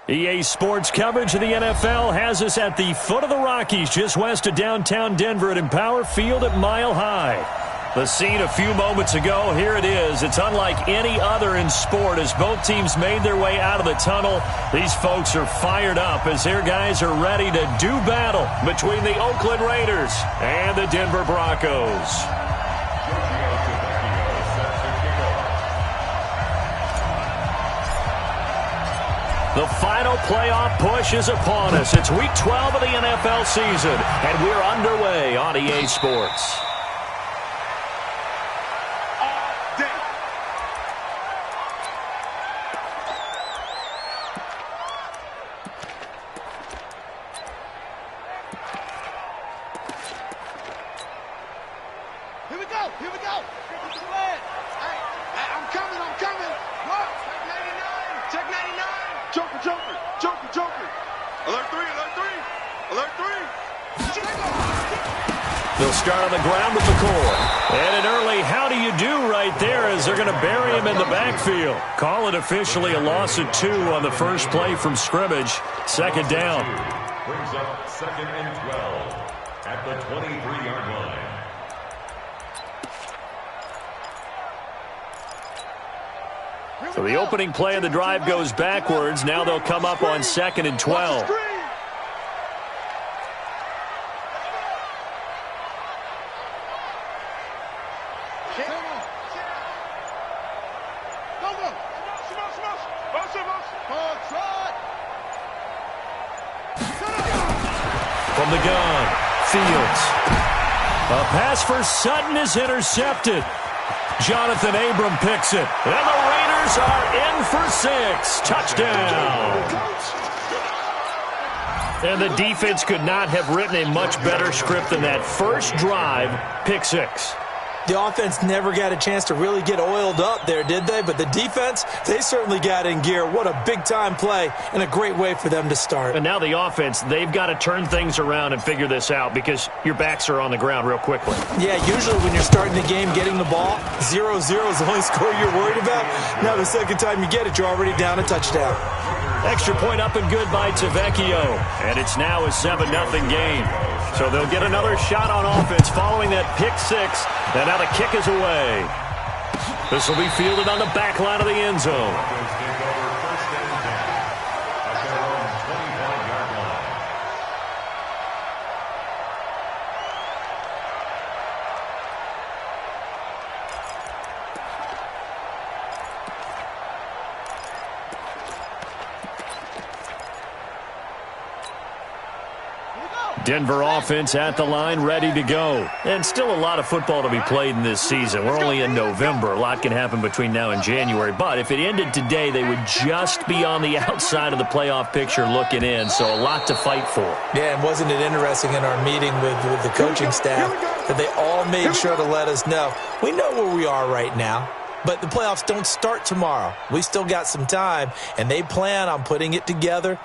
EA Sports coverage of the NFL has us at the foot of the Rockies, just west of downtown Denver at Empower Field at Mile High. The scene a few moments ago, here it is. It's unlike any other in sport as both teams made their way out of the tunnel. These folks are fired up as their guys are ready to do battle between the Oakland Raiders and the Denver Broncos. The final playoff push is upon us. It's Week 12 of the NFL season, and we're underway on EA Sports. Here we go. I'm coming. Look, check 99. Joker. Alert 3. They'll start on the ground with McCoy. And an early how do you do right there as they're going to bury him in the backfield. Call it officially a loss of 2 on the first play from scrimmage. Second down. Brings up 2nd and 12 at the 23-yard line. So the opening play of the drive goes backwards. Now they'll come up on 2nd and 12. From the gun, Fields. A pass for Sutton is intercepted. Jonathan Abram picks it. And the Raiders are in for 6. Touchdown. And the defense could not have written a much better script than that first drive, pick 6. The offense never got a chance to really get oiled up there, did they? But the defense, they certainly got in gear. What a big-time play and a great way for them to start. And now the offense, they've got to turn things around and figure this out because your backs are on the ground real quickly. Yeah, usually when you're starting the game, getting the ball, 0-0 is the only score you're worried about. Now the second time you get it, you're already down a touchdown. Extra point up and good by Tavecchio. And it's now a 7-0 game. So they'll get another shot on offense following that pick 6. And now the kick is away. This will be fielded on the back line of the end zone. Denver offense at the line, ready to go. And still a lot of football to be played in this season. We're only in November. A lot can happen between now and January. But if it ended today, they would just be on the outside of the playoff picture looking in. So a lot to fight for. Yeah, and wasn't it interesting in our meeting with the coaching staff that they all made sure to let us know, we know where we are right now. But the playoffs don't start tomorrow. We still got some time, and they plan on putting it together,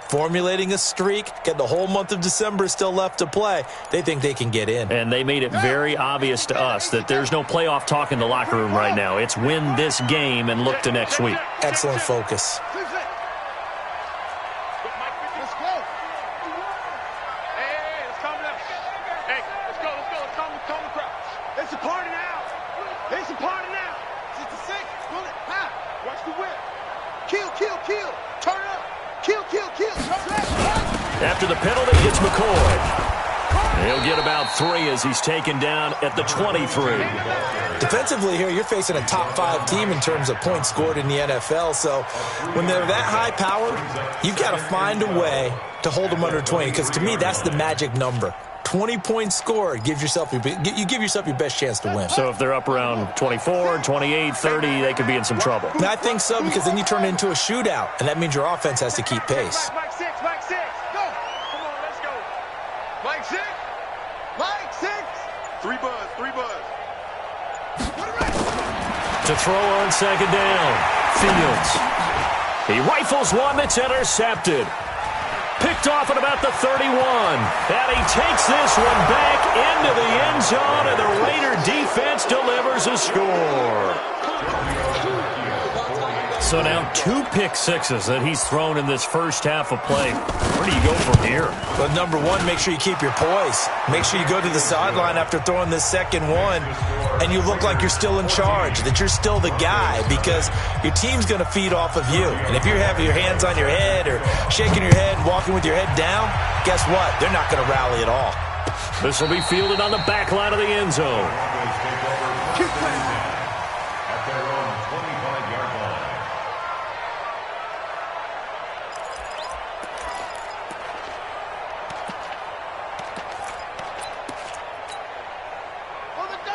formulating a streak, get the whole month of December still left to play. They think they can get in. And they made it very obvious to us that there's no playoff talk in the locker room right now. It's win this game and look to next week. Excellent focus. After the penalty, it's McCoy. He'll get about 3 as he's taken down at the 23. Defensively here, you're facing a top 5 team in terms of points scored in the NFL. So when they're that high-powered, you've got to find a way to hold them under 20. Because to me, that's the magic number. 20 points scored, you give yourself your best chance to win. So if they're up around 24, 28, 30, they could be in some trouble. And I think so, because then you turn it into a shootout, and that means your offense has to keep pace. Mike 6, go. Come on, let's go. Mike 6. 3 buzz. To throw on second down, Fields. He rifles one that's intercepted. Picked off at about the 31. And he takes this one back into the end zone, and the Raider defense delivers a score. So now 2 pick sixes that he's thrown in this first half of play. Where do you go from here? Well, number one, make sure you keep your poise. Make sure you go to the sideline after throwing this second one, and you look like you're still in charge, that you're still the guy, because your team's going to feed off of you. And if you're having your hands on your head or shaking your head and walking with your head down, guess what? They're not going to rally at all. This will be fielded on the back line of the end zone. At their own 25-yard line.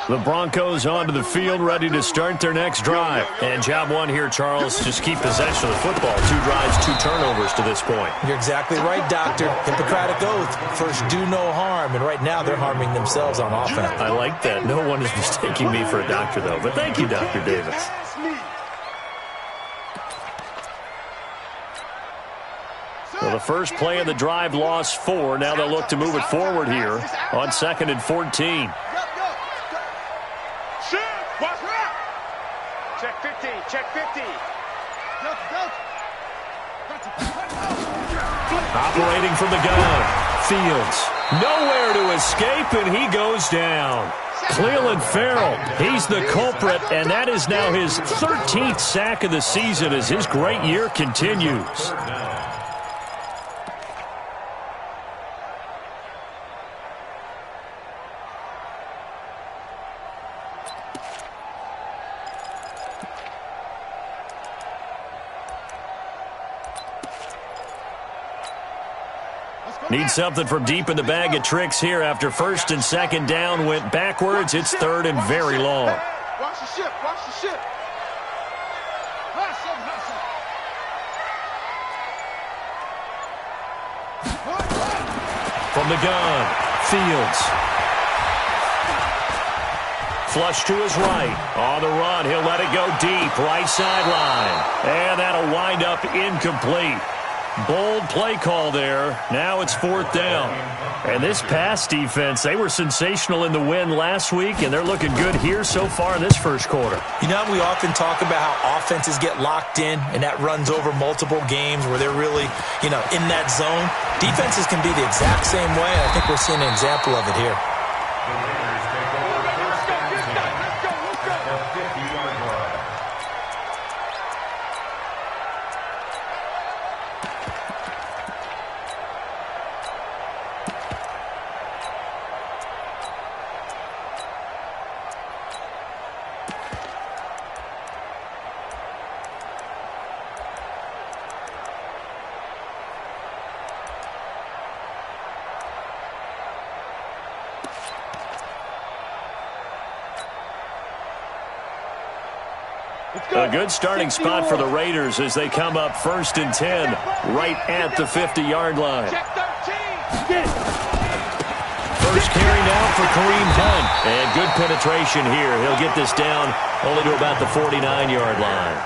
The Broncos onto the field, ready to start their next drive. And job one here, Charles, just keep possession of the football. 2 drives, 2 turnovers to this point. You're exactly right, Doctor. Hippocratic oath. First, do no harm. And right now, they're harming themselves on offense. I like that. No one is mistaking me for a doctor, though. But thank you, Dr. Davis. Well, the first play of the drive lost 4. Now they'll look to move it forward here on 2nd and 14. Check 50, check 50. Operating from the gun. Fields. Nowhere to escape, and he goes down. Clelin Ferrell, he's the culprit, and that is now his 13th sack of the season as his great year continues. Need something from deep in the bag of tricks here after 1st and 2nd down went backwards. It's 3rd and very long. Watch the ship, watch the ship. From the gun, Fields. Flush to his right. On the run, he'll let it go deep. Right sideline. And that'll wind up incomplete. Bold play call there. Now it's 4th down. And this pass defense, they were sensational in the win last week, and they're looking good here so far in this first quarter. You know, we often talk about how offenses get locked in, and that runs over multiple games where they're really, in that zone. Defenses can be the exact same way, and I think we're seeing an example of it here. The Raiders take over 1st and 10 at the 50-yard line. A good starting spot for the Raiders as they come up 1st and 10 right at the 50-yard line. First carry now for Kareem Hunt. And good penetration here. He'll get this down only to about the 49-yard line.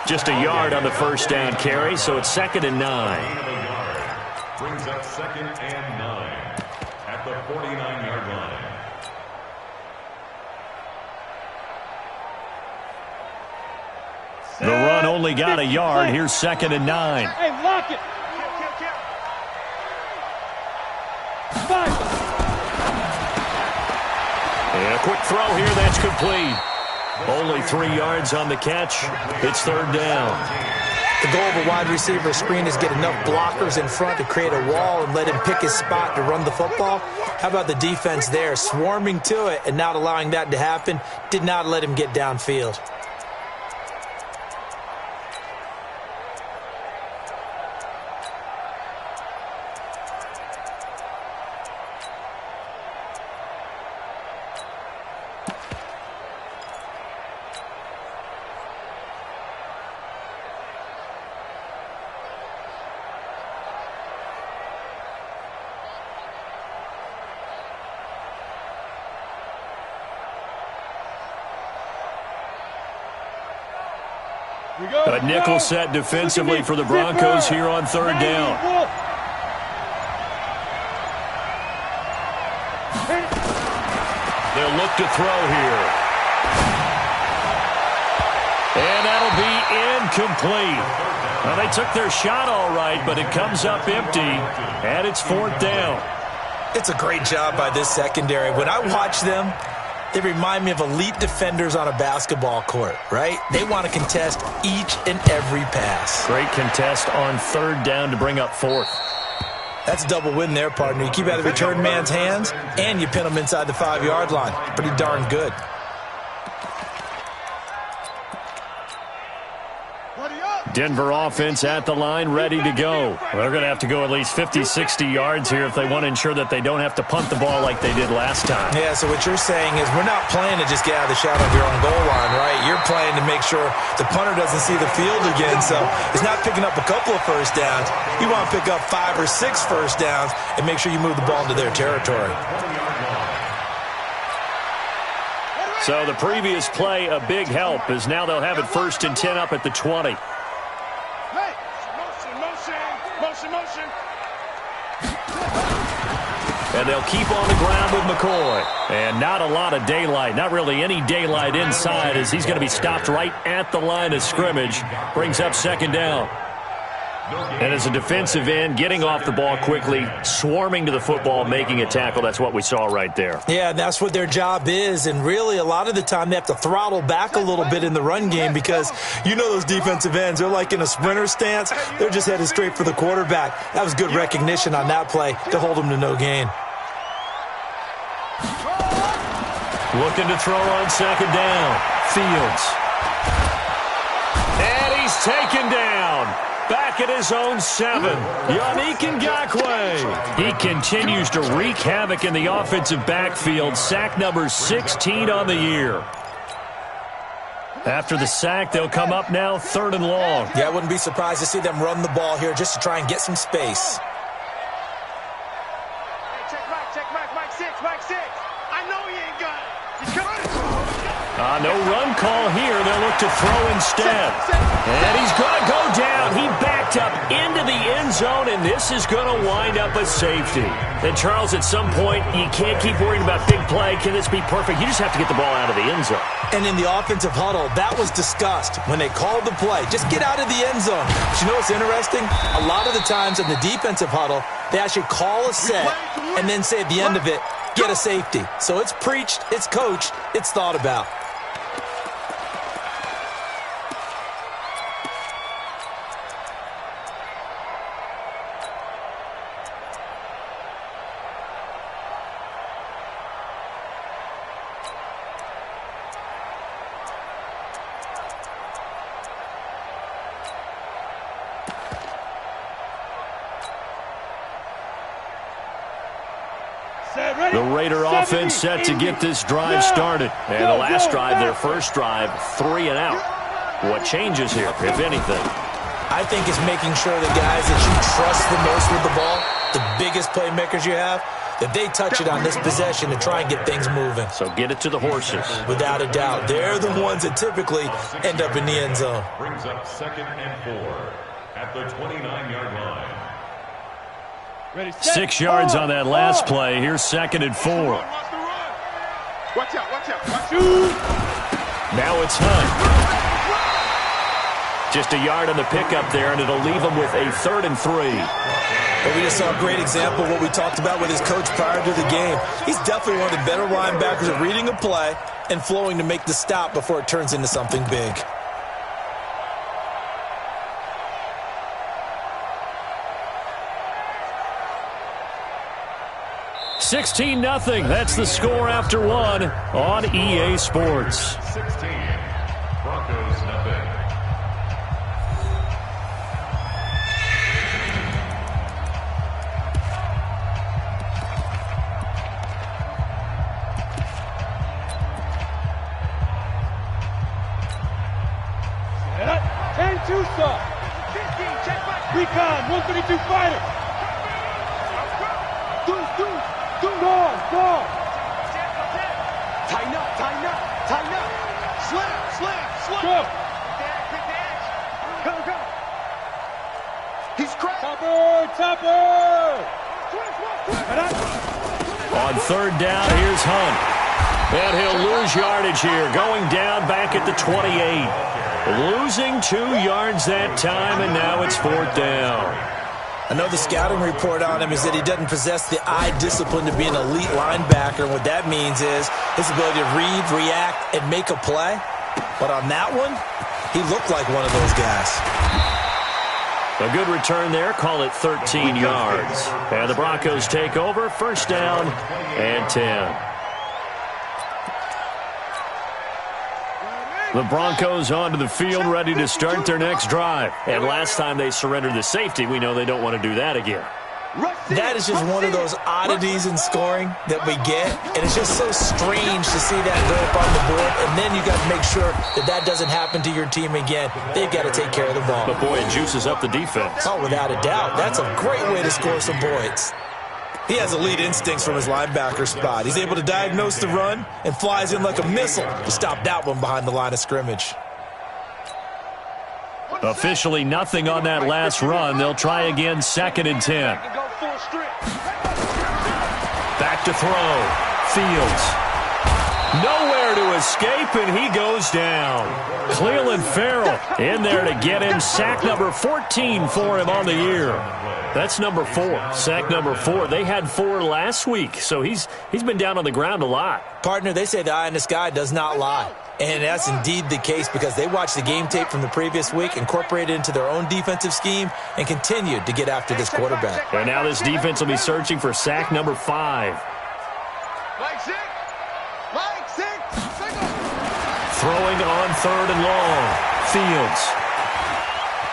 Just a yard on the first down carry, so it's 2nd and 9. Brings up 2nd and 9 at the 49-yard line. The run only got a yard. Here's 2nd and 9. Hey, lock it. And a quick throw here. That's complete. Only 3 yards on the catch. It's 3rd down. The goal of a wide receiver screen is get enough blockers in front to create a wall and let him pick his spot to run the football. How about the defense there, swarming to it and not allowing that to happen? Did not let him get downfield. A nickel set defensively for the Broncos here on 3rd down. They'll look to throw here. And that'll be incomplete. Well, they took their shot all right, but it comes up empty, and it's 4th down. It's a great job by this secondary. When I watch them, they remind me of elite defenders on a basketball court, right? They want to contest each and every pass. Great contest on 3rd down to bring up 4th. That's a double win there, partner. You keep out of the return man's hands, and you pin them inside the 5-yard line. Pretty darn good. Denver offense at the line, ready to go. They're going to have to go at least 50, 60 yards here if they want to ensure that they don't have to punt the ball like they did last time. Yeah, so what you're saying is we're not playing to just get out of the shadow of your own goal line, right? You're playing to make sure the punter doesn't see the field again, so it's not picking up a couple of first downs. You want to pick up 5 or 6 first downs and make sure you move the ball into their territory. So the previous play, a big help, as now they'll have it 1st and 10 up at the 20. Motion. And they'll keep on the ground with McCoy. And not a lot of daylight, not really any daylight inside, as he's going to be stopped right at the line of scrimmage. Brings up 2nd down. And as a defensive end, getting off the ball quickly, swarming to the football, making a tackle. That's what we saw right there. Yeah, and that's what their job is. And really, a lot of the time, they have to throttle back a little bit in the run game because you know those defensive ends, they're like in a sprinter stance. They're just headed straight for the quarterback. That was good recognition on that play to hold them to no gain. Looking to throw on 2nd down. Fields. And he's taken down. Back at his own 7. Yannick Ngakoue. He continues to wreak havoc in the offensive backfield. Sack number 16 on the year. After the sack, they'll come up now 3rd and long. Yeah, I wouldn't be surprised to see them run the ball here just to try and get some space. Mike 6. I know he ain't got it. He's coming. No run call here. They'll look to throw instead. And he's going to go down. He backed up into the end zone, and this is going to wind up a safety. And, Charles, at some point, you can't keep worrying about big play. Can this be perfect? You just have to get the ball out of the end zone. And in the offensive huddle, that was discussed when they called the play. Just get out of the end zone. But you know what's interesting? A lot of the times in the defensive huddle, they actually call a set and then say at the end of it, get a safety. So it's preached, it's coached, it's thought about. The Raider offense set to get this drive started. And the last drive, their first drive, 3 and out. What changes here, if anything? I think it's making sure the guys that you trust the most with the ball, the biggest playmakers you have, that they touch it on this possession to try and get things moving. So get it to the horses. Without a doubt. They're the ones that typically end up in the end zone. Brings up 2nd and 4 at the 29-yard line. 6 yards on that last play. Here's 2nd and 4. Watch out. Now it's Hunt. Just a yard on the pickup there, and it'll leave him with a 3rd and 3. But we just saw a great example of what we talked about with his coach prior to the game. He's definitely one of the better linebackers at reading a play and flowing to make the stop before it turns into something big. 16-0. That's the score after 1 on EA Sports. 16. Broncos nothing. And Tusa. Recon, 132 fighter. Go. Tighten up. Slam. Go. He's cracked. Topper. On 3rd down, here's Hunt. And he'll lose yardage here, going down back at the 28. Losing 2 yards that time, and now it's 4th down. I know the scouting report on him is that he doesn't possess the eye discipline to be an elite linebacker. And what that means is his ability to read, react, and make a play. But on that one, he looked like one of those guys. A good return there. Call it 13 yards. And the Broncos take over. 1st down and 10. The Broncos onto the field, ready to start their next drive. And last time they surrendered the safety, we know they don't want to do that again. That is just one of those oddities in scoring that we get, and it's just so strange to see that go up on the board, and then you got to make sure that that doesn't happen to your team again. They've got to take care of the ball. But, boy, it juices up the defense. Oh, without a doubt. That's a great way to score some points. He has elite instincts from his linebacker spot. He's able to diagnose the run and flies in like a missile to stop that one behind the line of scrimmage. Officially nothing on that last run. They'll try again, 2nd and 10. Back to throw. Fields. Nowhere to escape, and he goes down. Cleveland Farrell in there to get him. Sack number 14 for him on the year. That's number 4. Sack number 4. They had 4 last week, so he's been down on the ground a lot. Partner, they say the eye in the sky does not lie. And that's indeed the case because they watched the game tape from the previous week, incorporated it into their own defensive scheme, and continued to get after this quarterback. And now this defense will be searching for sack number 5. Throwing on 3rd and long. Fields.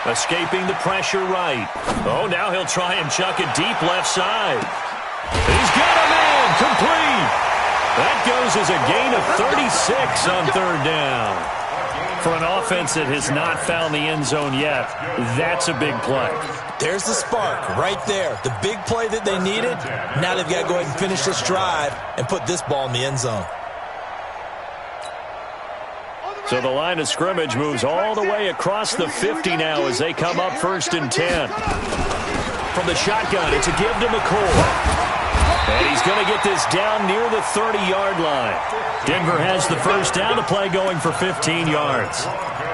Escaping the pressure right. Oh, now he'll try and chuck it deep left side. He's got a man. Complete. That goes as a gain of 36 on 3rd down. For an offense that has not found the end zone yet, that's a big play. There's the spark right there. The big play that they needed. Now they've got to go ahead and finish this drive and put this ball in the end zone. So the line of scrimmage moves all the way across the 50 now as they come up 1st and 10. From the shotgun, it's a give to McCoy. And he's going to get this down near the 30-yard line. Denver has the 1st down, the play going for 15 yards.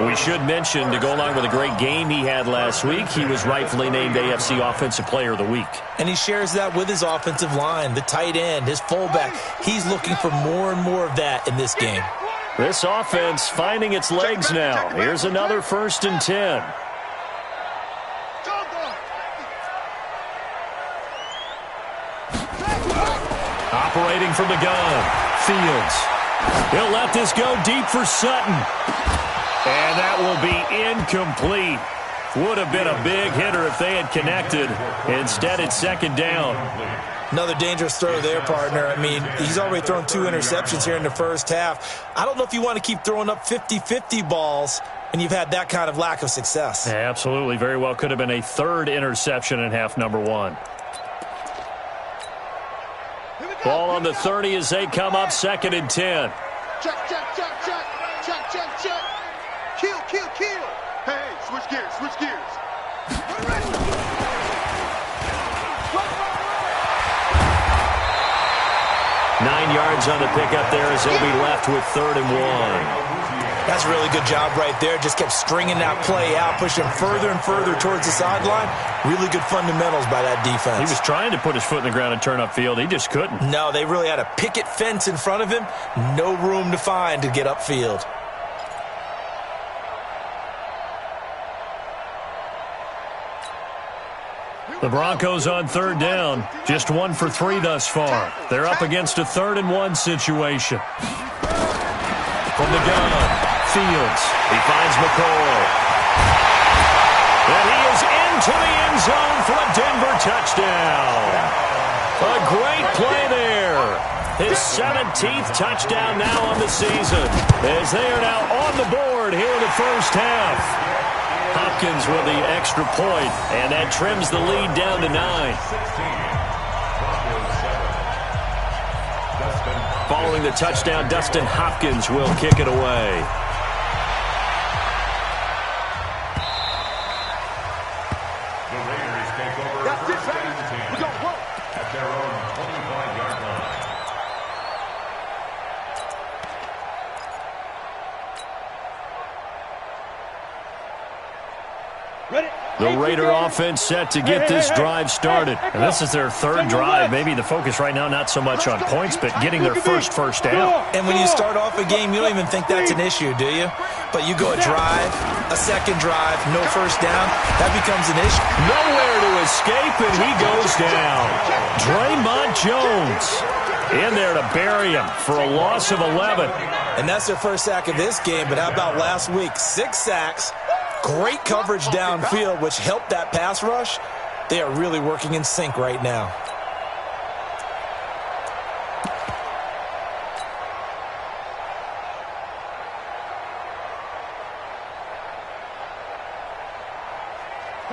We should mention, to go along with a great game he had last week, he was rightfully named AFC Offensive Player of the Week. And he shares that with his offensive line, the tight end, his fullback. He's looking for more and more of that in this game. This offense finding its legs now. Here's another 1st and 10. Operating from the gun. Fields. He'll let this go deep for Sutton. And that will be incomplete. Would have been a big hitter if they had connected. Instead, it's 2nd down. Another dangerous throw there, partner. I mean, he's already thrown 2 interceptions here in the first half. I don't know if you want to keep throwing up 50-50 balls when you've had that kind of lack of success. Yeah, absolutely. Very well could have been a 3rd interception in half number 1. Ball on the 30 as they come up 2nd and 10. Check, check, check, check, check, check, check. Kill, kill, kill. Hey, switch gears, switch gears. 9 yards on the pickup there as they'll be left with 3rd and 1. That's a really good job right there. Just kept stringing that play out, pushing further and further towards the sideline. Really good fundamentals by that defense. He was trying to put his foot in the ground and turn upfield. He just couldn't. No, they really had a picket fence in front of him. No room to find to get upfield. The Broncos on 3rd down. Just 1 for 3 thus far. They're up against a 3rd and 1 situation. From the gun, Fields. He finds McCoy. And he is into the end zone for a Denver touchdown. A great play there. His 17th touchdown now on the season, as they are now on the board here in the first half. Hopkins with the extra point, and that trims the lead down to 9. Following the touchdown, Dustin Hopkins will kick it away. The Raiders take over 1st and 10 at their own 25-yard line. The Raider offense set to get this drive started. And this is their third drive. Maybe the focus right now not so much on points, but getting their first down. And when you start off a game, you don't even think that's an issue, do you? But you go a drive, a second drive, no first down, that becomes an issue. Nowhere to escape, and he goes down. Draymond Jones in there to bury him for a loss of 11. And that's their first sack of this game, but how about last week? 6 sacks. Great coverage downfield, which helped that pass rush. They are really working in sync right now.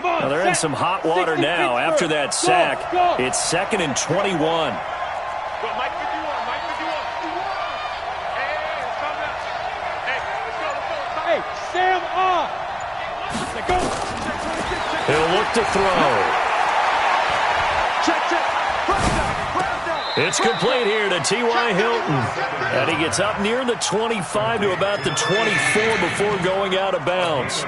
Well, they're in some hot water now. After that sack, it's 2nd and 21. Sam off. He'll look to throw. It's complete here to T.Y. Hilton. And he gets up near the 25 to about the 24 before going out of bounds.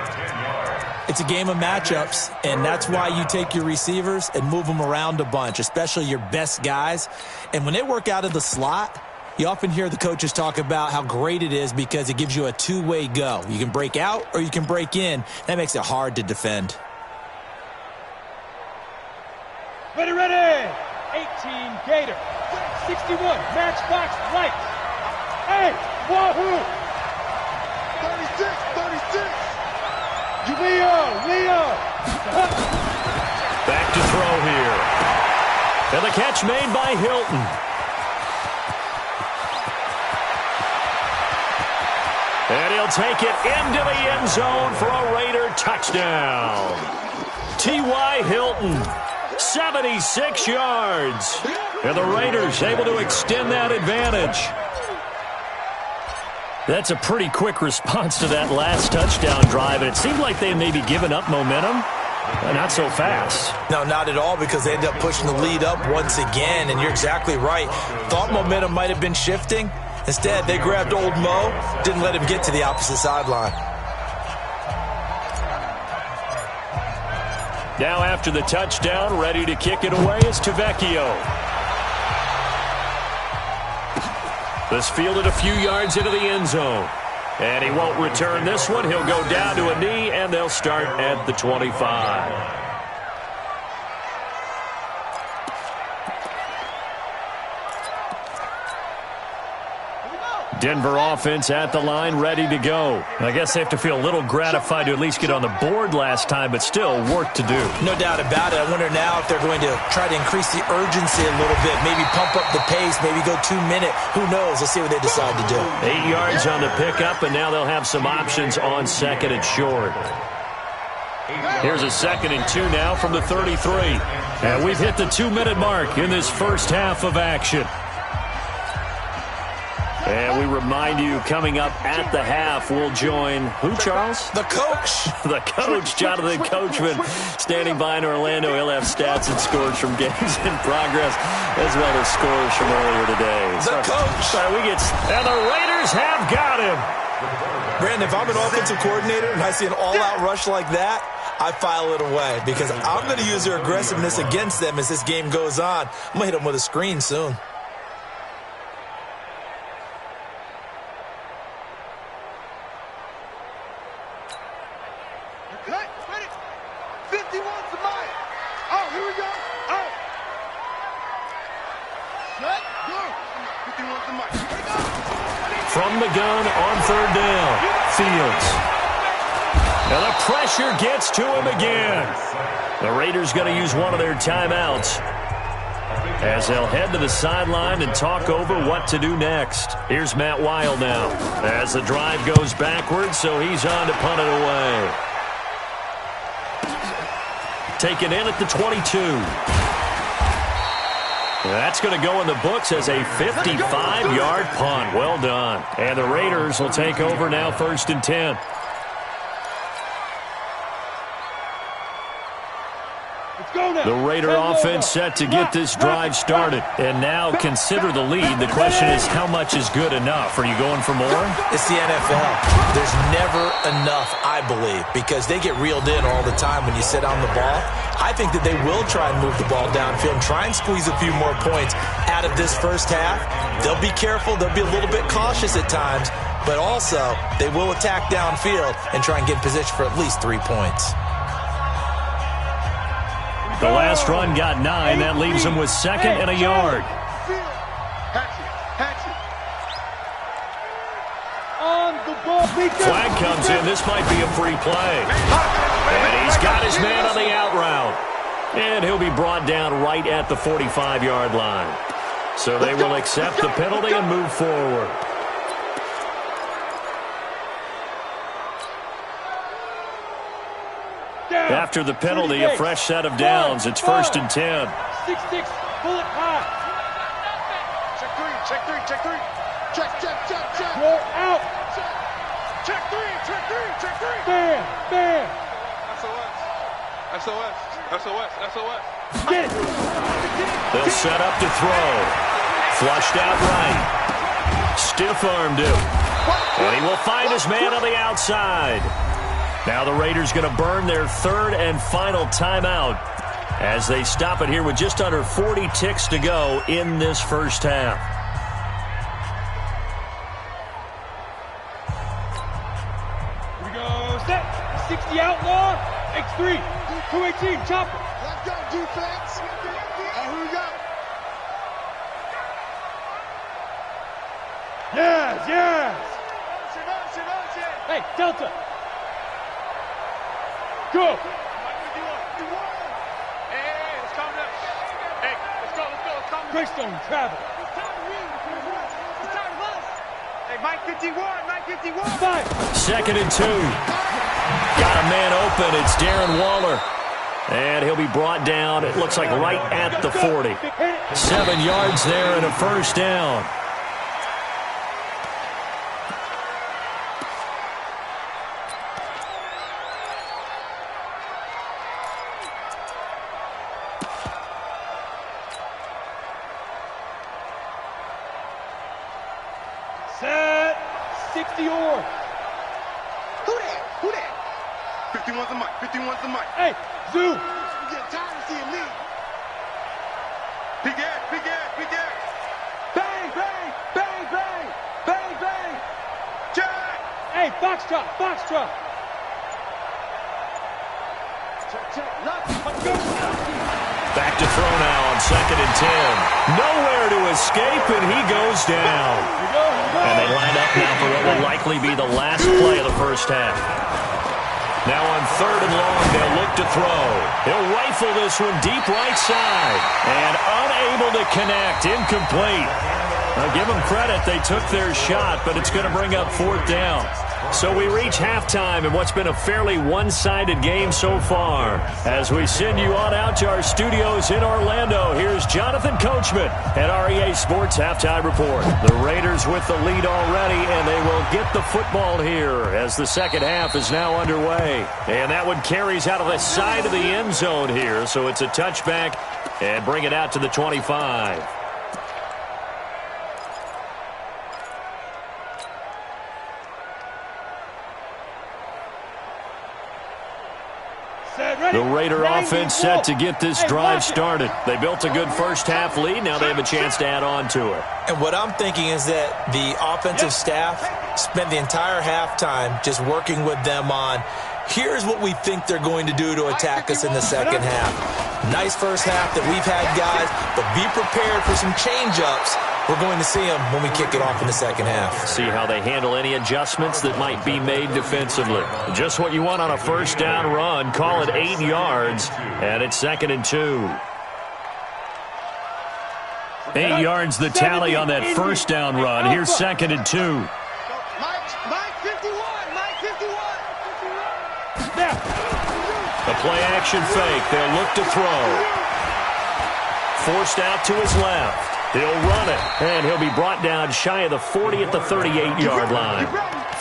It's a game of matchups, and that's why you take your receivers and move them around a bunch, especially your best guys. And when they work out of the slot, you often hear the coaches talk about how great it is because it gives you a two-way go. You can break out or you can break in. That makes it hard to defend. Ready, ready. 18 Gator. 61 Matchbox Lights. Hey, Wahoo. 36. Leo. Back to throw here. And the catch made by Hilton. And he'll take it into the end zone for a Raider touchdown. T.Y. Hilton, 76 yards. And the Raiders able to extend that advantage. That's a pretty quick response to that last touchdown drive. And it seemed like they may be giving up momentum. But not so fast. No, not at all, because they end up pushing the lead up once again. And you're exactly right. Thought momentum might have been shifting. Instead, they grabbed old Mo, didn't let him get to the opposite sideline. Now after the touchdown, ready to kick it away is Tavecchio. This fielded a few yards into the end zone. And he won't return this one. He'll go down to a knee, and they'll start at the 25. Denver offense at the line, ready to go. I guess they have to feel a little gratified to at least get on the board last time, but still work to do. No doubt about it. I wonder now if they're going to try to increase the urgency a little bit, maybe pump up the pace, maybe go 2 minute. Who knows? Let's see what they decide to do. 8 yards on the pickup, and now they'll have some options on 2nd and short. Here's a 2nd and 2 now from the 33. And we've hit the 2-minute mark in this first half of action. And we remind you, coming up at the half, we'll join who, Charles? The coach. The coach, Jonathan Coachman, standing by in Orlando. He'll have stats and scores from games in progress, as well as scores from earlier today. The coach. And the Raiders have got him. Brandon, if I'm an offensive coordinator and I see an all-out rush like that, I file it away because I'm going to use their aggressiveness against them as this game goes on. I'm going to hit them with a screen soon. From the gun on 3rd down, Fields. And the pressure gets to him again. The Raiders going to use one of their timeouts as they'll head to the sideline and talk over what to do next. Here's Matt Weil now as the drive goes backwards, so he's on to punt it away. Taken in at the 22. That's going to go in the books as a 55-yard punt. Well done. And the Raiders will take over now 1st and 10. Let's go, The Raider offense set to get this drive started. And now consider the lead. The question is, how much is good enough? Are you going for more? It's the NFL. There's never enough, I believe, because they get reeled in all the time when you sit on the ball. I think that they will try and move the ball downfield and try and squeeze a few more points out of this first half. They'll be careful. They'll be a little bit cautious at times, but also they will attack downfield and try and get in position for at least 3 points. The last run got 9. That leaves them with 2nd and a yard. On the ball. Flag comes in. This might be a free play. And he's got his man on the out route. And he'll be brought down right at the 45-yard line. So they will accept the penalty and move forward. After the penalty, a fresh set of downs. It's 1st and 10. 6-6, bullet high. Check 3, check 3, check 3. Check. Roll out. Check 3, check 3, check 3. Bam. SOS. Get it. They'll set up to throw. Flushed out right. Stiff-armed him. And he will find his man on the outside. Now the Raiders going to burn their 3rd and final timeout as they stop it here with just under 40 ticks to go in this first half. Here we go. Set. 60 outlaw. X3. 218. Chopper. Let's go, defense. And here we go. Yes. Hey, Delta. Go. Hey, let's calm down. Hey, let's go. Greystone travel. It's time to us. Hey, Mike 51. 5. 2nd and 2. Got a man open. It's Darren Waller. And he'll be brought down, it looks like right at the 40. 7 yards there and a first down. Set. 60 or. Who that? 51's the mic. Hey, Zoo. I'm getting tired of seeing me. Big ass. Bang. Jack. Hey, Foxtrot. Check. Back to throw now on 2nd and 10. Nowhere to escape, and he goes down. And they line up now for what will likely be the last play of the first half. Now on 3rd and long, they'll look to throw. He'll rifle this one deep right side. And unable to connect. Incomplete. Now give them credit. They took their shot, but it's going to bring up 4th down. So we reach halftime in what's been a fairly one-sided game so far. As we send you on out to our studios in Orlando, here's Jonathan Coachman at REA Sports Halftime Report. The Raiders with the lead already, and they will get the football here as the second half is now underway. And that one carries out of the side of the end zone here, so it's a touchback and bring it out to the 25. The Raider offense set to get this drive started. They built a good first half lead. Now they have a chance to add on to it. And what I'm thinking is that the offensive staff spent the entire halftime just working with them on, here's what we think they're going to do to attack us in the second half. Nice first half that we've had, guys, but be prepared for some change-ups. We're going to see them when we kick it off in the second half. See how they handle any adjustments that might be made defensively. Just what you want on a first down run. Call it 8 yards, and it's 2nd and 2. 8 yards the tally on that first down run. Here's 2nd and 2. Mike 51. A play-action fake. They'll look to throw. Forced out to his left. He'll run it, and he'll be brought down shy of the 40 at the 38-yard line.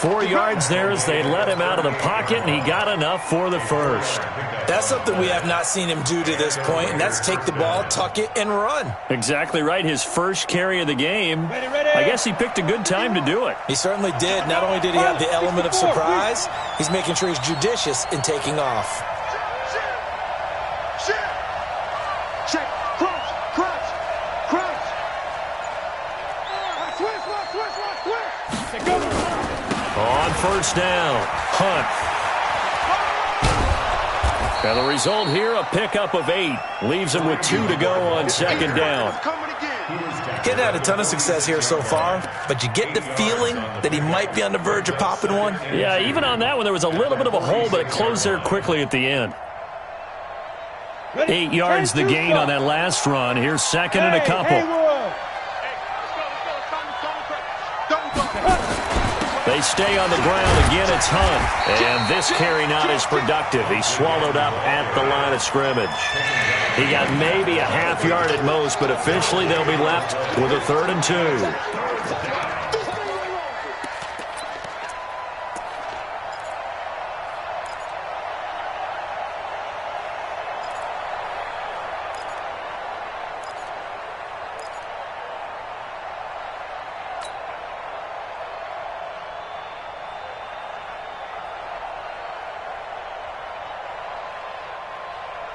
4 yards there as they let him out of the pocket, and he got enough for the first. That's something we have not seen him do to this point, and that's take the ball, tuck it, and run. Exactly right. His first carry of the game. I guess he picked a good time to do it. He certainly did. Not only did he have the element of surprise, he's making sure he's judicious in taking off. Check. Crouch. Switch. On first down, Hunt. And the result here, a pickup of 8. Leaves him with 2 to go on second down. Getting had a ton of success here so far, but you get the feeling that he might be on the verge of popping one. Yeah, even on that one, there was a little bit of a hole, but it closed there quickly at the end. 8 yards the gain on that last run. Here's second and a couple. They stay on the ground. Again, it's Hunt. And this carry not as productive. He's swallowed up at the line of scrimmage. He got maybe a half yard at most, but officially they'll be left with a 3rd and 2.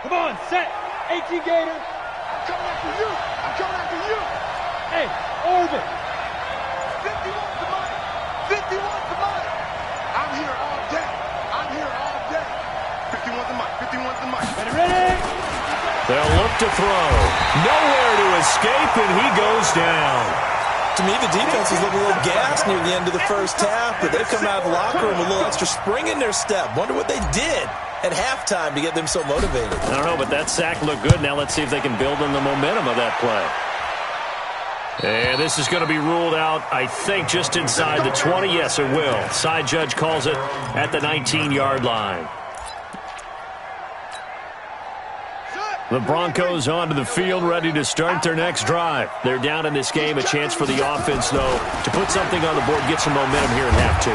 Come on, set. 18 Gator. I'm coming after you. Hey, orbit. 50 wants the money. I'm here all day. 50 wants the money. Ready? They'll look to throw. Nowhere to escape, and he goes down. To me, the defense was looking a little gassed near the end of the first half, but they've come out of the locker room with a little extra spring in their step. Wonder what they did at halftime to get them so motivated. I don't know, but that sack looked good. Now let's see if they can build on the momentum of that play. And this is going to be ruled out, I think, just inside the 20. Yes, it will. Side judge calls it at the 19-yard line. The Broncos onto the field, ready to start their next drive. They're down in this game. A chance for the offense, though, to put something on the board, get some momentum here in half 2.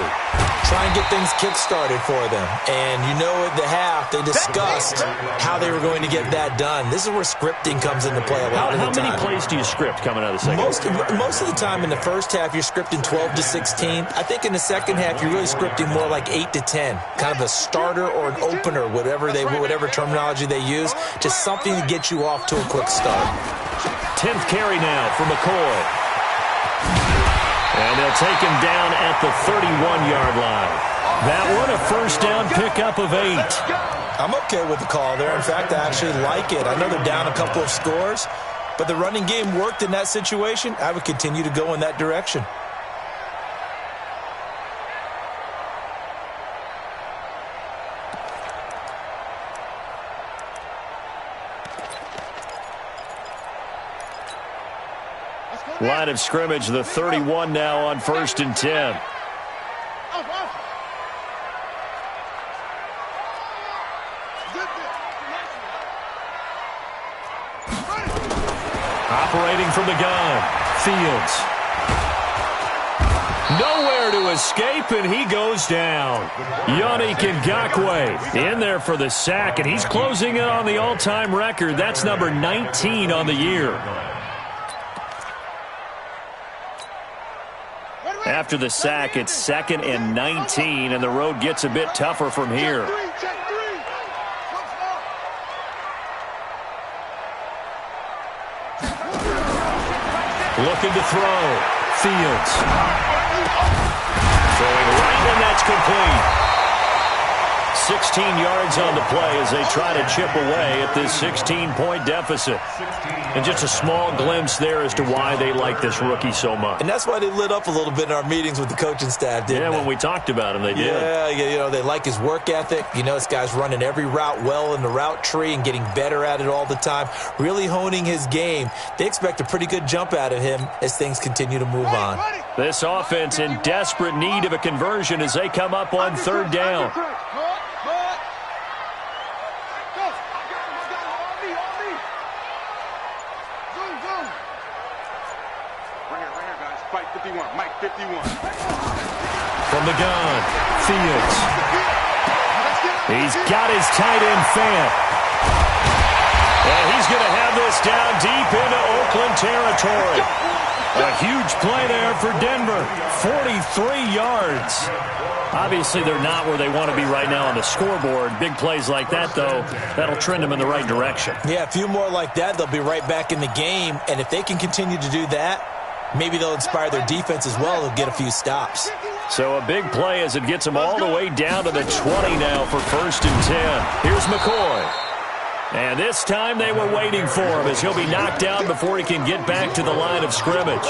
Try and get things kick-started for them. And you know at the half, they discussed how they were going to get that done. This is where scripting comes into play a lot of the time. How many plays do you script coming out of the second half? Most of the time in the first half, you're scripting 12 to 16. I think in the second half, you're really scripting more like 8 to 10. Kind of a starter or an opener, whatever terminology they use. Just something to get you off to a quick start. 10th carry now for McCoy. And they'll take him down at the 31-yard line. That one, a first down pickup of 8. I'm okay with the call there. In fact, I actually like it. I know they're down a couple of scores, but the running game worked in that situation. I would continue to go in that direction. Line of scrimmage, the 31 now on 1st and 10. Operating from the gun, Fields. Nowhere to escape, and he goes down. Yannick Ngakoue in there for the sack, and he's closing in on the all-time record. That's number 19 on the year. After the sack, it's 2nd and 19, and the road gets a bit tougher from here. Looking to throw. Fields. Throwing right, and that's complete. 16 yards on the play as they try to chip away at this 16-point deficit. And just a small glimpse there as to why they like this rookie so much. And that's why they lit up a little bit in our meetings with the coaching staff, didn't they? Yeah, when we talked about him, they did. Yeah, they like his work ethic. You know, this guy's running every route well in the route tree and getting better at it all the time, really honing his game. They expect a pretty good jump out of him as things continue to move on. This offense in desperate need of a conversion as they come up on 3rd down. From From the gun, Fields. He's got his tight end Fant. And he's going to have this down deep into Oakland territory. A huge play there for Denver. 43 yards. Obviously, they're not where they want to be right now on the scoreboard. Big plays like that, though, that'll trend them in the right direction. Yeah, a few more like that, they'll be right back in the game. And if they can continue to do that, maybe they'll inspire their defense as well. They'll get a few stops. So a big play as it gets them all the way down to the 20 now for 1st and 10. Here's McCoy. And this time they were waiting for him as he'll be knocked down before he can get back to the line of scrimmage.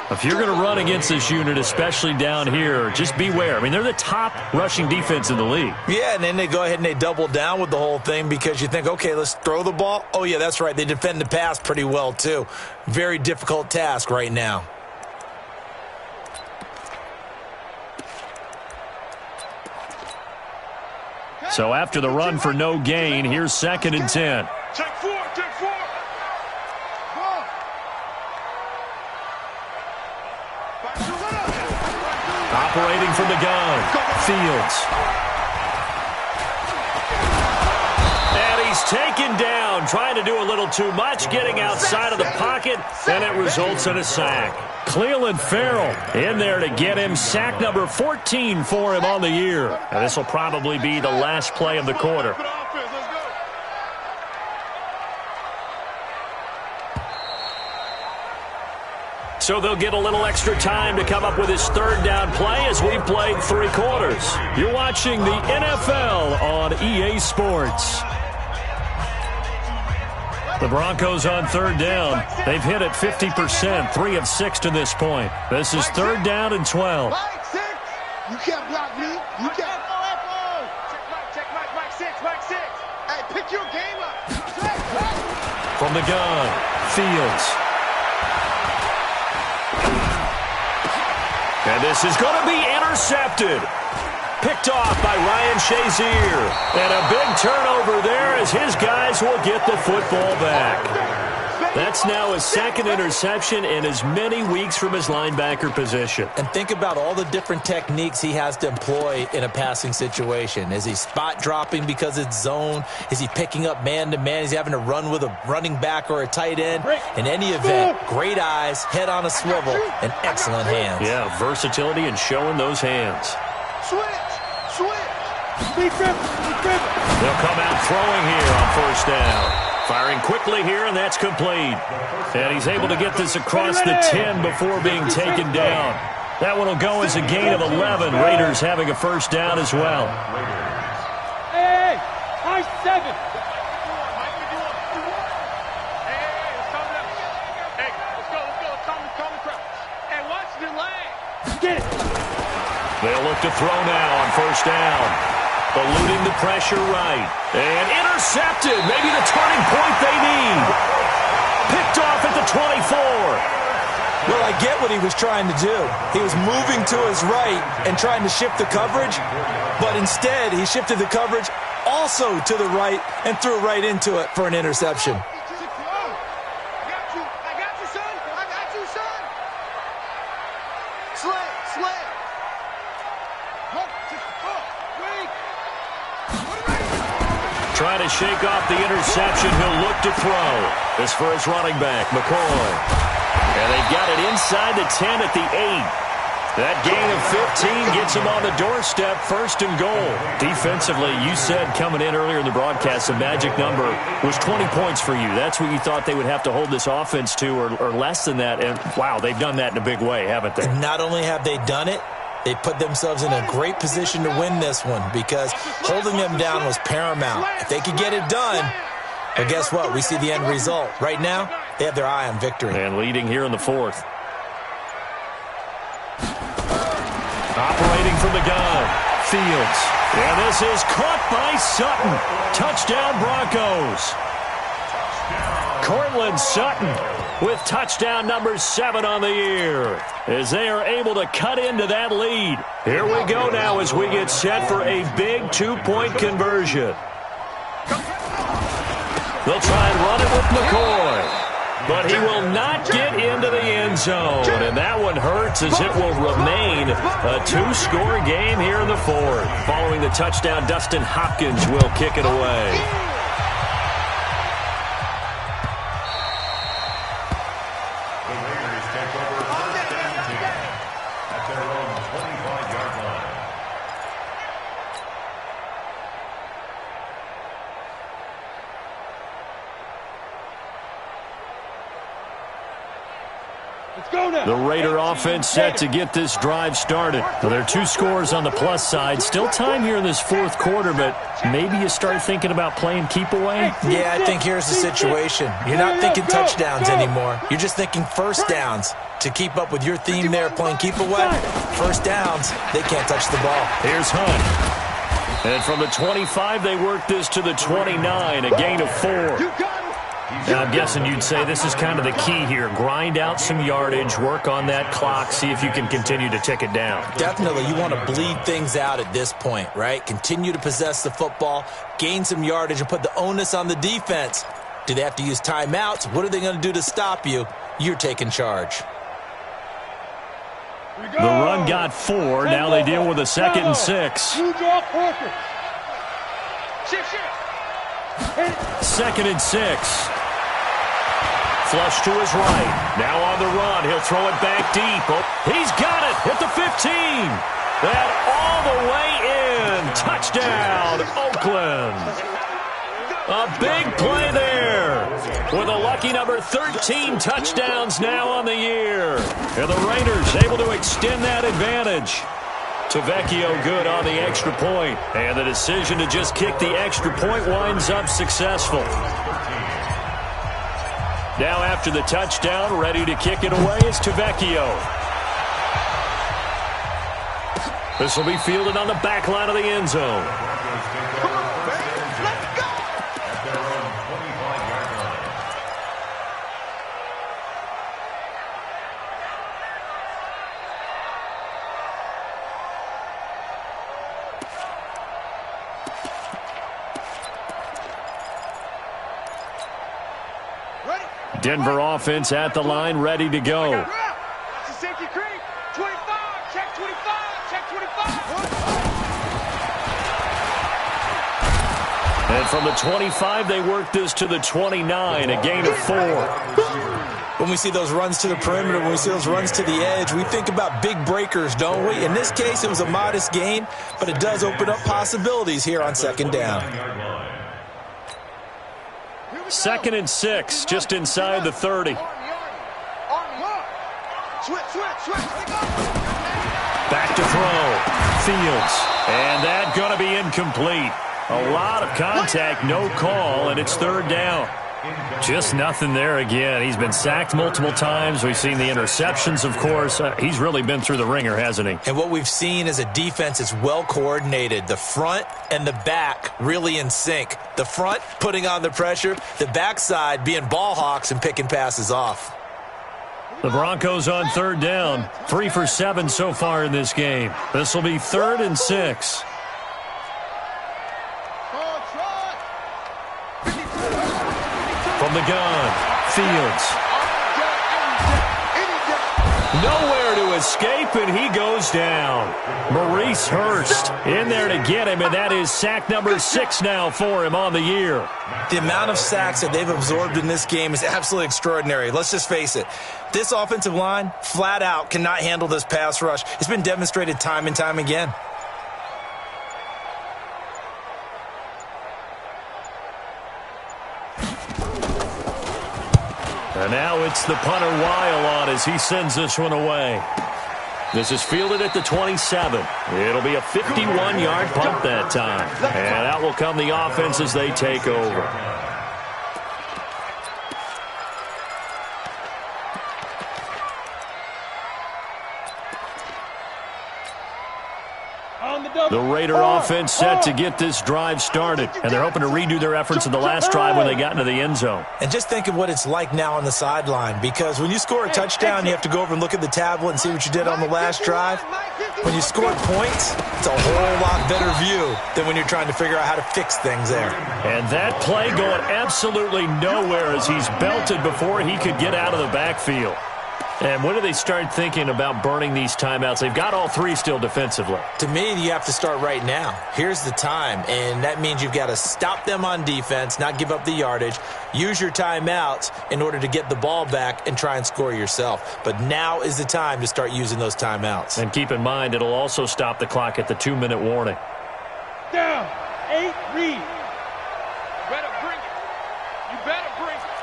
If you're going to run against this unit, especially down here, just beware. I mean, they're the top rushing defense in the league. Yeah, and then they go ahead and they double down with the whole thing because you think, okay, let's throw the ball. Oh, yeah, that's right. They defend the pass pretty well, too. Very difficult task right now. So after the run for no gain, here's 2nd and 10. Take 4, take 4. Operating from the gun, Fields. And he's taken down, trying to do a little too much, getting outside of the pocket, and it results in a sack. Cleveland Farrell in there to get him sack number 14 for him on the year. And this will probably be the last play of the quarter. So they'll get a little extra time to come up with his 3rd down play as we've played 3 quarters. You're watching the NFL on EA Sports. The Broncos on 3rd down. They've hit it 50%, 3 of 6 to this point. This is 3rd down and 12. You can't block me. You can't. Check, 6. Hey, pick your game up. From the gun, Fields. And this is going to be intercepted. Picked off by Ryan Shazier. And a big turnover there as his guys will get the football back. That's now his 2nd interception in as many weeks from his linebacker position. And think about all the different techniques he has to employ in a passing situation. Is he spot dropping because it's zone? Is he picking up man-to-man? Is he having to run with a running back or a tight end? In any event, great eyes, head on a swivel, and excellent hands. Yeah, versatility and showing those hands. Switch. They'll come out throwing here on 1st down. Firing quickly here, and that's complete. And he's able to get this across the 10 before being taken down. That one will go as a gain of 11. Raiders having a 1st down as well. Hey, high 7. Hey, let's go. Calm the crowd. Hey, watch the leg. Get it. They'll look to throw now on 1st down. Eluding the pressure right. And intercepted. Maybe the turning point they need. Picked off at the 24. Well, I get what he was trying to do. He was moving to his right and trying to shift the coverage, but instead he shifted the coverage also to the right and threw right into it for an interception. I got you, son. Slam. Trying to shake off the interception. He'll look to throw. This for his running back, McCoy. And they've got it inside the 10 at the 8. That gain of 15 gets him on the doorstep, 1st and goal. Defensively, you said coming in earlier in the broadcast, the magic number was 20 points for you. That's what you thought they would have to hold this offense to, or less than that. And, wow, they've done that in a big way, haven't they? And not only have they done it, they put themselves in a great position to win this one because holding them down was paramount. If they could get it done, but guess what? We see the end result. Right now, they have their eye on victory. And leading here in the 4th. Operating from the gun, Fields. And this is caught by Sutton. Touchdown, Broncos. Cortland Sutton with touchdown number 7 on the year as they are able to cut into that lead. Here we go now as we get set for a big 2-point conversion. They'll try and run it with McCoy. but he will not get into the end zone. And that one hurts as it will remain a two-score game here in the fourth. Following the touchdown, Dustin Hopkins will kick it away. The Raiders take over first and 10 at their own 25-yard line. Let's go now. The Raider offense set to get this drive started. Well, there are two scores on the plus side. Still time here in this fourth quarter, but maybe you start thinking about playing keep away? Yeah, I think here's the situation. You're not thinking touchdowns anymore. You're just thinking first downs. To keep up with your theme there, playing keep away, first downs, they can't touch the ball. Here's Hunt. And from the 25, they work this to the 29, a gain of 4. Now, I'm guessing you'd say this is kind of the key here. Grind out some yardage, work on that clock, see if you can continue to tick it down. Definitely, you want to bleed things out at this point, right? Continue to possess the football, gain some yardage, and put the onus on the defense. Do they have to use timeouts? What are they going to do to stop you? You're taking charge. The run got 4. Now they deal with a 2nd and 6. 2nd and 6. Flush to his right. Now on the run. He'll throw it back deep. Oh, he's got it at the 15. That all the way in. Touchdown, Oakland. A big play there. With a lucky number 13 touchdowns now on the year. And the Raiders able to extend that advantage. Tavecchio good on the extra point. And the decision to just kick the extra point winds up successful. Now after the touchdown, ready to kick it away is Tavecchio. This will be fielded on the back line of the end zone. Denver offense at the line, ready to go. Safety creep. 25. Check 25. Check 25. And from the 25, they work this to the 29, a gain of 4. When we see those runs to the perimeter, when we see those runs to the edge, we think about big breakers, don't we? In this case, it was a modest gain, but it does open up possibilities here on second down. 2nd and 6, just inside the 30. Back to throw. Fields. And that going to be incomplete. A lot of contact, no call, and it's 3rd down. Just nothing there again. He's been sacked multiple times. We've seen the interceptions, of course. He's really been through the ringer, hasn't he? And what we've seen is a defense that's well coordinated. The front and the back really in sync. The front putting on the pressure. The backside being ball hawks and picking passes off. The Broncos on 3rd down. 3 for 7 so far in this game. This will be 3rd and 6. From the gun, Fields. Nowhere to escape, and he goes down. Maurice Hurst in there to get him, and that is sack number 6 now for him on the year. The amount of sacks that they've absorbed in this game is absolutely extraordinary. Let's just face it. This offensive line, flat out, cannot handle this pass rush. It's been demonstrated time and time again. And now it's the punter Weil on as he sends this one away. This is fielded at the 27. It'll be a 51-yard punt that time. And out will come the offense as they take over. The Raider offense set to get this drive started, and they're hoping to redo their efforts in the last drive when they got into the end zone. And just think of what it's like now on the sideline, because when you score a touchdown, you have to go over and look at the tablet and see what you did on the last drive. When you score points, it's a whole lot better view than when you're trying to figure out how to fix things there. And that play going absolutely nowhere as he's belted before he could get out of the backfield. And when do they start thinking about burning these timeouts? They've got all three still defensively. To me, you have to start right now. Here's the time, and that means you've got to stop them on defense, not give up the yardage, use your timeouts in order to get the ball back and try and score yourself. But now is the time to start using those timeouts. And keep in mind, it'll also stop the clock at the 2-minute warning. Down. 8, read. You better bring it. You better bring it.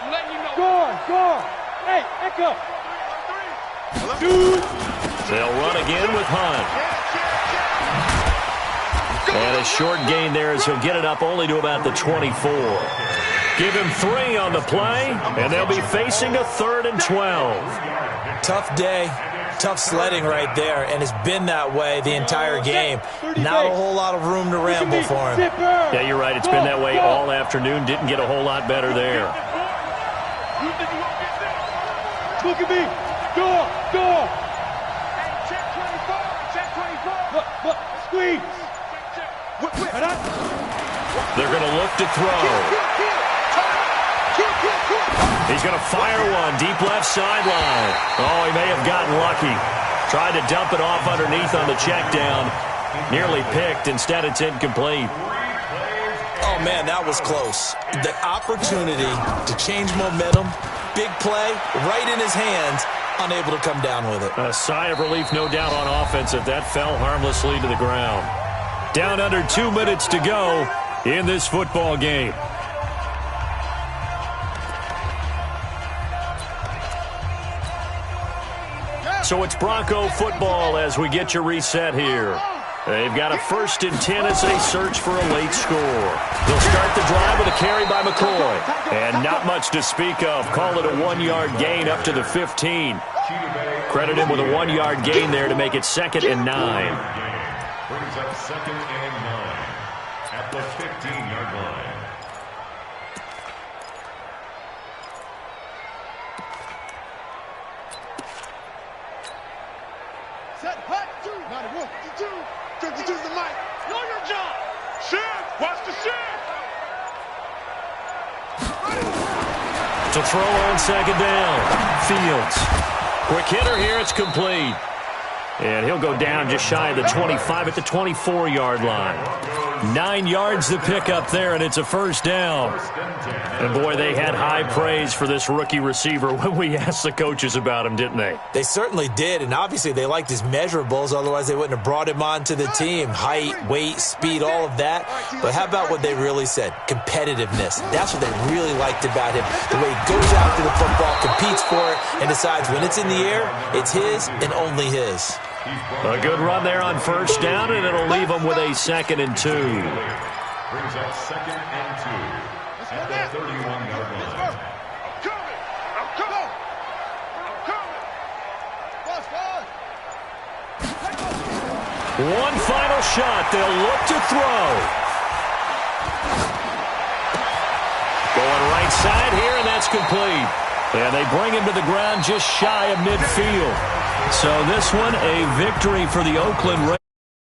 I'm letting you know. Guard. Hey, echo. Dude. They'll run again with Hunt. And a short gain there as he'll get it up only to about the 24. Give him 3 on the play, and they'll be facing a 3rd and 12. Tough day, tough sledding right there, and it's been that way the entire game. Not a whole lot of room to ramble for him. Yeah, you're right. It's been that way all afternoon. Didn't get a whole lot better there. Look at me. Door. Check 24. Look. Squeeze. They're going to look to throw. He's going to fire one deep left sideline. Oh, he may have gotten lucky. Tried to dump it off underneath on the check down. Nearly picked. Instead, it's incomplete. Oh, man, that was close. The opportunity to change momentum, big play, right in his hands, unable to come down with it. A sigh of relief, no doubt, on offense if that fell harmlessly to the ground. Down under 2 minutes to go in this football game. So it's Bronco football as we get your reset here. They've got a 1st and 10 as they search for a late score. They'll start the drive with a carry by McCoy. And not much to speak of. Call it a 1-yard gain up to the 15. Credit him with a 1-yard gain there to make it 2nd and 9. Brings up 2nd and 9 at the 15-yard line. Set, hut, 91, 52 the mic. Know your job. Shift, watch the shift. To throw on 2nd down. Fields. Quick hitter here. It's complete. And he'll go down just shy of the 25 at the 24-yard line. 9 yards to pick up there, and it's a 1st down. And, boy, they had high praise for this rookie receiver when we asked the coaches about him, didn't they? They certainly did, and obviously they liked his measurables. Otherwise, they wouldn't have brought him onto the team. Height, weight, speed, all of that. But how about what they really said? Competitiveness. That's what they really liked about him. The way he goes after the football, competes for it, and decides when it's in the air, it's his and only his. A good run there on 1st down, and it'll leave them with a 2nd and 2. Brings up 2nd and 2 at the 31-yard line. I'm coming. One final shot. They'll look to throw. Going right side here, and that's complete. And they bring him to the ground just shy of midfield. So this one, a victory for the Oakland Raiders.